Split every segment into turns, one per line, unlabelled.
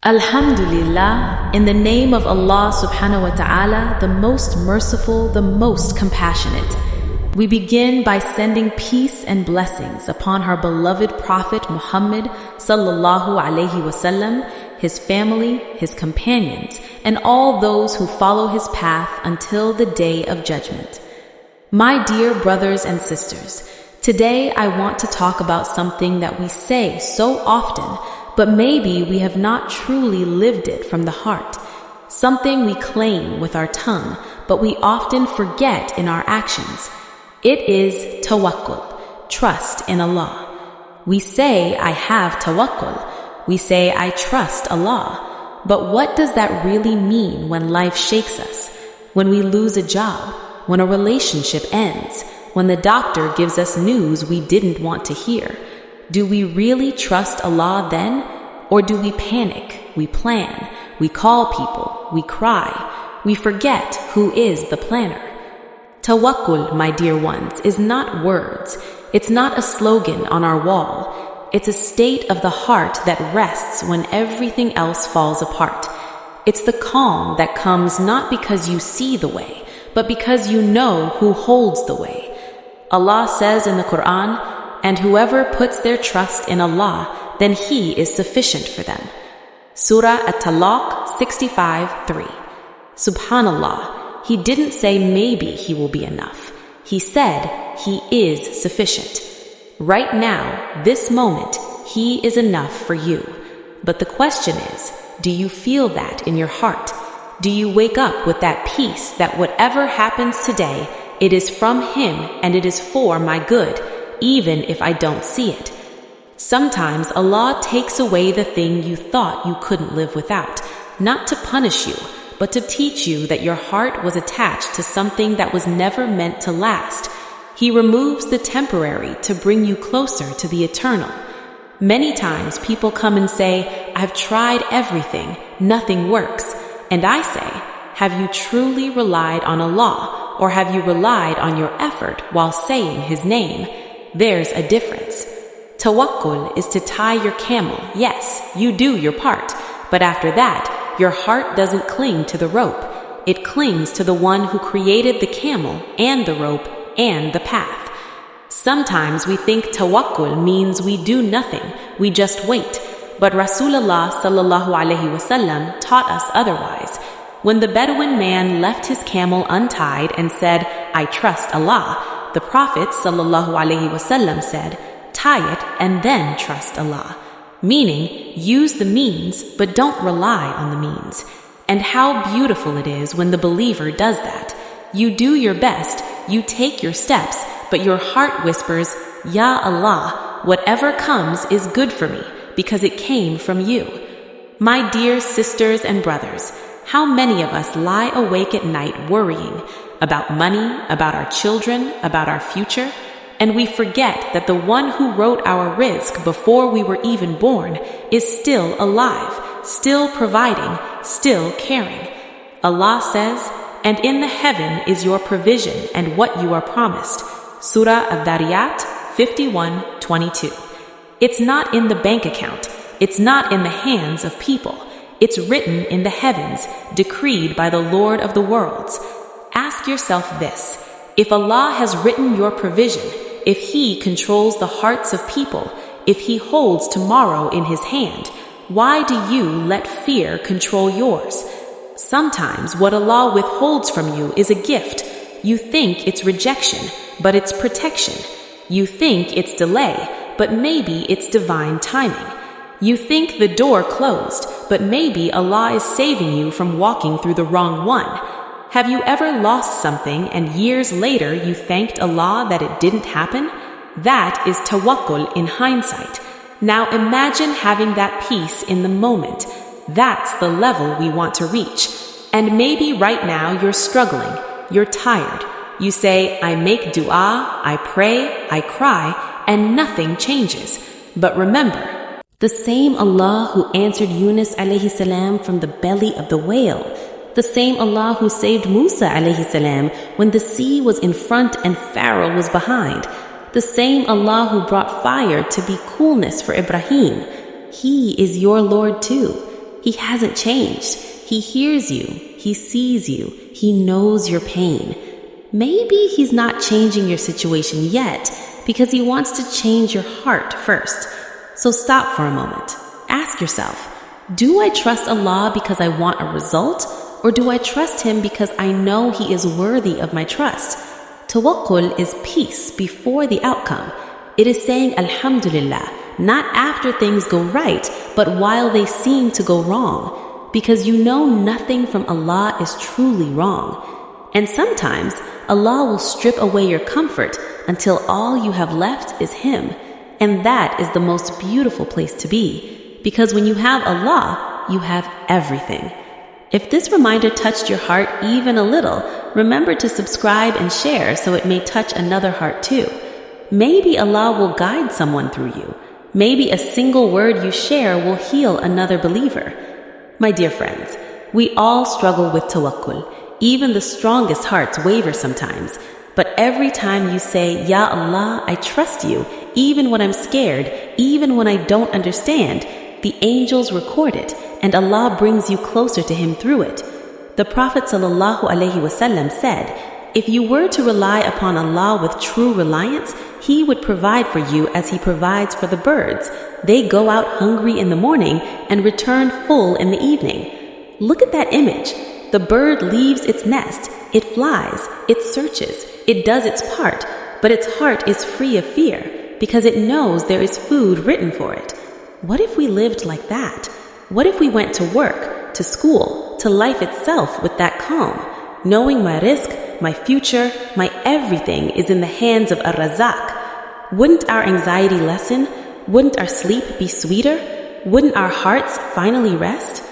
Alhamdulillah, in the name of Allah subhanahu wa ta'ala, the most merciful, the most compassionate. We begin by sending peace and blessings upon our beloved Prophet Muhammad sallallahu alaihi wasallam, his family, his companions, and all those who follow his path until the day of judgment. My dear brothers and sisters, today I want to talk about something that we say so often, but maybe we have not truly lived it from the heart. Something we claim with our tongue, but we often forget in our actions. It is tawakkul, trust in Allah. We say, I have tawakkul. We say, I trust Allah. But what does that really mean when life shakes us? When we lose a job? When a relationship ends? When the doctor gives us news we didn't want to hear? Do we really trust Allah then? Or do we panic, we plan, we call people, we cry, we forget who is the planner? Tawakkul, my dear ones, is not words. It's not a slogan on our wall. It's a state of the heart that rests when everything else falls apart. It's the calm that comes not because you see the way, but because you know who holds the way. Allah says in the Qur'an, and whoever puts their trust in Allah, then He is sufficient for them. Surah At-Talaq 65:3. Subhanallah, He didn't say maybe He will be enough. He said He is sufficient. Right now, this moment, He is enough for you. But the question is, do you feel that in your heart? Do you wake up with that peace that whatever happens today, it is from Him and it is for my good, even if I don't see it? Sometimes Allah takes away the thing you thought you couldn't live without, not to punish you, but to teach you that your heart was attached to something that was never meant to last. He removes the temporary to bring you closer to the eternal. Many times people come and say, I've tried everything, nothing works. And I say, have you truly relied on Allah, or have you relied on your effort while saying His name? There's a difference. Tawakkul is to tie your camel. Yes, you do your part. But after that, your heart doesn't cling to the rope. It clings to the one who created the camel and the rope and the path. Sometimes we think tawakkul means we do nothing. We just wait. But Rasulullah sallallahu alaihi wasallam taught us otherwise. When the Bedouin man left his camel untied and said, I trust Allah, the Prophet sallallahu alaihi wasallam said, tie it and then trust Allah. Meaning, use the means, but don't rely on the means. And how beautiful it is when the believer does that. You do your best, you take your steps, but your heart whispers, Ya Allah, whatever comes is good for me, because it came from you. My dear sisters and brothers, how many of us lie awake at night worrying about money, about our children, about our future? And we forget that the one who wrote our rizq before we were even born is still alive, still providing, still caring. Allah says, and in the heaven is your provision and what you are promised. Surah Ad-Dariyat 51:22. It's not in the bank account. It's not in the hands of people. It's written in the heavens, decreed by the Lord of the worlds. Ask yourself this. If Allah has written your provision, if He controls the hearts of people, if He holds tomorrow in His hand, why do you let fear control yours? Sometimes what Allah withholds from you is a gift. You think it's rejection, but it's protection. You think it's delay, but maybe it's divine timing. You think the door closed, but maybe Allah is saving you from walking through the wrong one. Have you ever lost something and years later you thanked Allah that it didn't happen? That is tawakkul in hindsight. Now imagine having that peace in the moment. That's the level we want to reach. And maybe right now you're struggling, you're tired. You say, I make dua, I pray, I cry, and nothing changes. But remember, the same Allah who answered Yunus alayhi salam from the belly of the whale, the same Allah who saved Musa alayhi salam when the sea was in front and Pharaoh was behind, the same Allah who brought fire to be coolness for Ibrahim, He is your Lord too. He hasn't changed. He hears you. He sees you. He knows your pain. Maybe he's not changing your situation yet because he wants to change your heart first. So stop for a moment. Ask yourself, do I trust Allah because I want a result? Or do I trust Him because I know He is worthy of my trust? Tawakkul is peace before the outcome. It is saying Alhamdulillah, not after things go right, but while they seem to go wrong. Because you know nothing from Allah is truly wrong. And sometimes Allah will strip away your comfort until all you have left is Him. And that is the most beautiful place to be. Because when you have Allah, you have everything. If this reminder touched your heart even a little, remember to subscribe and share so it may touch another heart too. Maybe Allah will guide someone through you. Maybe a single word you share will heal another believer. My dear friends, we all struggle with tawakkul. Even the strongest hearts waver sometimes. But every time you say, Ya Allah, I trust you, even when I'm scared, even when I don't understand, the angels record it, and Allah brings you closer to Him through it. The Prophet ﷺ said, if you were to rely upon Allah with true reliance, He would provide for you as He provides for the birds. They go out hungry in the morning and return full in the evening. Look at that image. The bird leaves its nest, it flies, it searches, it does its part, but its heart is free of fear because it knows there is food written for it. What if we lived like that? What if we went to work, to school, to life itself with that calm, knowing my risk, my future, my everything is in the hands of Ar-Razzaq? Wouldn't our anxiety lessen? Wouldn't our sleep be sweeter? Wouldn't our hearts finally rest?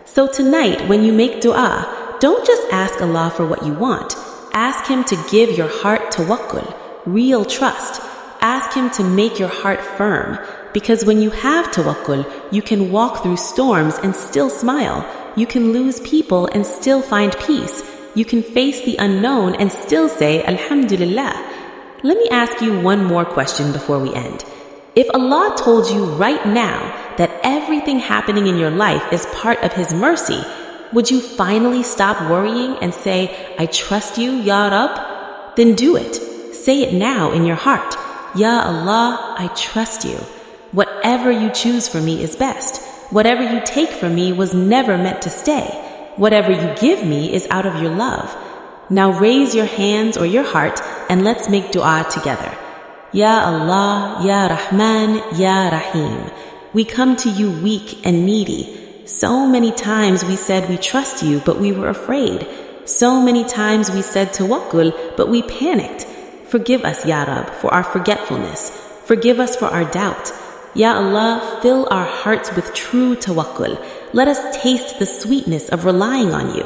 So tonight, when you make dua, don't just ask Allah for what you want. Ask Him to give your heart tawakkul, real trust. Ask Him to make your heart firm. Because when you have tawakkul, you can walk through storms and still smile. You can lose people and still find peace. You can face the unknown and still say Alhamdulillah. Let me ask you one more question before we end. If Allah told you right now that everything happening in your life is part of His mercy, would you finally stop worrying and say, I trust you, Ya Rab? Then do it. Say it now in your heart. Ya Allah, I trust you. Whatever you choose for me is best. Whatever you take from me was never meant to stay. Whatever you give me is out of your love. Now raise your hands or your heart and let's make dua together. Ya Allah, Ya Rahman, Ya Rahim. We come to you weak and needy. So many times we said we trust you, but we were afraid. So many times we said tawakkul, but we panicked. Forgive us, Ya Rab, for our forgetfulness. Forgive us for our doubt. Ya Allah, fill our hearts with true tawakkul. Let us taste the sweetness of relying on you.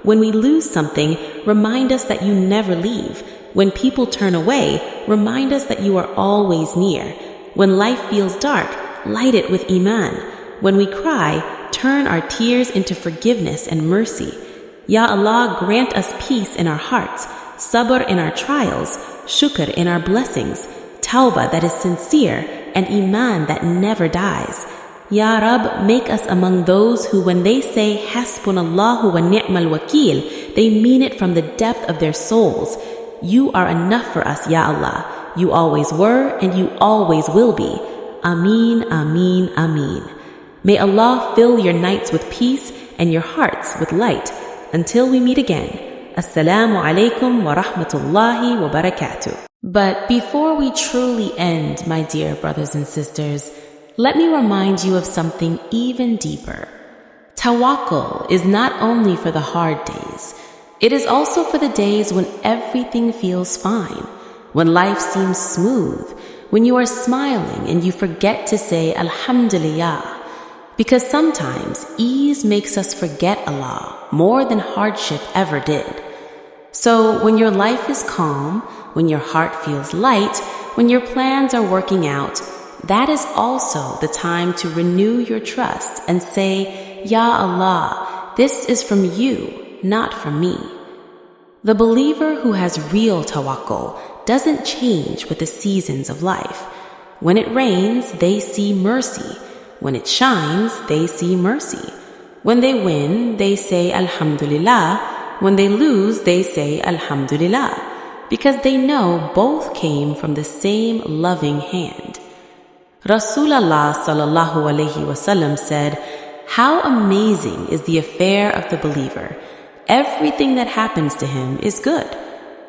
When we lose something, remind us that you never leave. When people turn away, remind us that you are always near. When life feels dark, light it with Iman. When we cry, turn our tears into forgiveness and mercy. Ya Allah, grant us peace in our hearts, sabr in our trials, shukr in our blessings, tawbah that is sincere, and Iman that never dies. Ya Rab, make us among those who when they say HasbunAllahu wakeel, they mean it from the depth of their souls. You are enough for us, Ya Allah. You always were and you always will be. Ameen, Ameen, Ameen. May Allah fill your nights with peace and your hearts with light. Until we meet again. Assalamu alaikum wa rahmatullahi wa barakatuh. But before we truly end, my dear brothers and sisters, let me remind you of something even deeper. Tawakkul is not only for the hard days. It is also for the days when everything feels fine, when life seems smooth, when you are smiling and you forget to say Alhamdulillah. Because sometimes ease makes us forget Allah more than hardship ever did. So when your life is calm, when your heart feels light, when your plans are working out, that is also the time to renew your trust and say, Ya Allah, this is from you, not from me. The believer who has real tawakkul doesn't change with the seasons of life. When it rains, they see mercy. When it shines, they see mercy. When they win, they say Alhamdulillah. When they lose, they say Alhamdulillah, because they know both came from the same loving hand. Rasulullah sallallahu alaihi wasallam said, "How amazing is the affair of the believer. Everything that happens to him is good.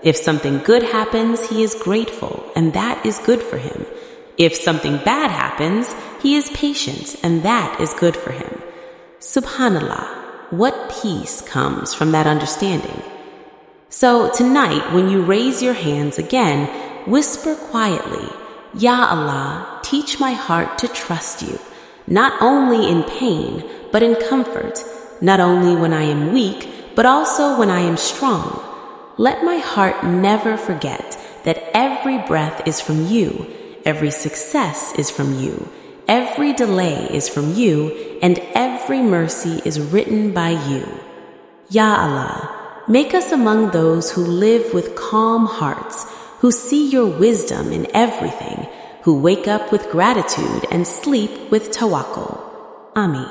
If something good happens, he is grateful, and that is good for him. If something bad happens, he is patient, and that is good for him." Subhanallah, what peace comes from that understanding. So tonight, when you raise your hands again, whisper quietly, "Ya Allah, teach my heart to trust you, not only in pain, but in comfort, not only when I am weak, but also when I am strong. Let my heart never forget that every breath is from you, every success is from you, every delay is from you, and every mercy is written by you. Ya Allah, make us among those who live with calm hearts, who see your wisdom in everything, who wake up with gratitude and sleep with tawakkul. Ameen.